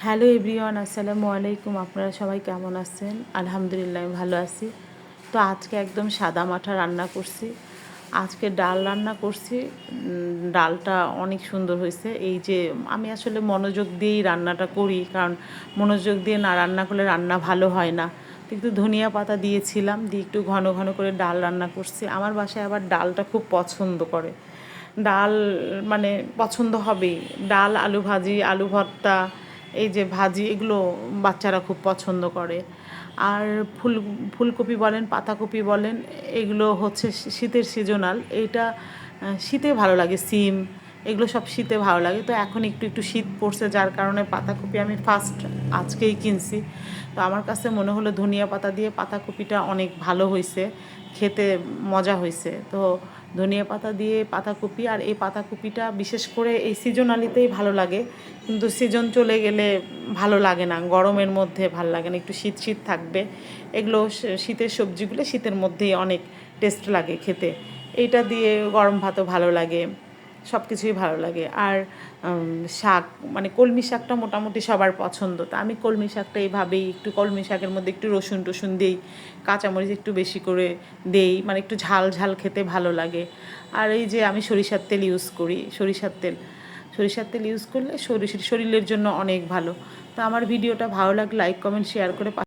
Hello everyone, আসসালামু আলাইকুম। আপনারা সবাই কেমন আছেন? আলহামদুলিল্লাহ আমি ভালো আছি। তো আজকে একদম সাদা মাঠা রান্না করছি। আজকে ডাল রান্না করছি। ডালটা অনেক সুন্দর হয়েছে। এই যে আমি আসলে মনোযোগ দিয়েই রান্নাটা করি, কারণ মনোযোগ দিয়ে না রান্না করলে রান্না ভালো হয় না। তো একটু ধনিয়া পাতা দিয়েছিলাম, দিয়ে একটু ঘন ঘন করে ডাল রান্না করছি। আমার বাসায় আবার ডালটা খুব পছন্দ করে। ডাল মানে পছন্দ হবেই। ডাল, আলু ভাজি, আলু ভর্তা, এই যে ভাজি, এগুলো বাচ্চারা খুব পছন্দ করে। আর ফুলকপি বলেন, পাতাকপি বলেন, এগুলো হচ্ছে শীতের সিজনাল। এইটা শীতে ভালো লাগে। সিম, এগুলো সব শীতে ভালো লাগে। তো এখন একটু একটু শীত পড়ছে, যার কারণে পাতাকপি আমি ফার্স্ট আজকেই কিনছি। তো আমার কাছে মনে হলো ধনিয়া পাতা দিয়ে পাতাকপিটা অনেক ভালো হয়েছে, খেতে মজা হয়েছে। তো ধনিয়া পাতা দিয়ে পাতাকপি, আর এই পাতাকপিটা বিশেষ করে এই সিজনালিতেই ভালো লাগে, কিন্তু সিজন চলে গেলে ভালো লাগে না। গরমের মধ্যে ভালো লাগে না, একটু শীত শীত থাকবে। এগুলো শীতের সবজিগুলো শীতের মধ্যেই অনেক টেস্ট লাগে খেতে। এইটা দিয়ে গরম ভাতও ভালো লাগে, সব কিছুই ভালো লাগে। আর শাক, মানে কলমি শাকটা মোটামুটি সবার পছন্দ। তো আমি কলমি শাকটা এইভাবেই, একটু কলমি শাকের মধ্যে একটু রসুন টসুন দিই, কাঁচামরিচ একটু বেশি করে দেই, মানে একটু ঝাল ঝাল খেতে ভালো লাগে। আর এই যে আমি সরিষার তেল ইউজ করি, সরিষার তেল ইউজ করলে শরীরের জন্য অনেক ভালো। তো আমার ভিডিওটা ভালো লাগলে লাইক কমেন্ট শেয়ার করে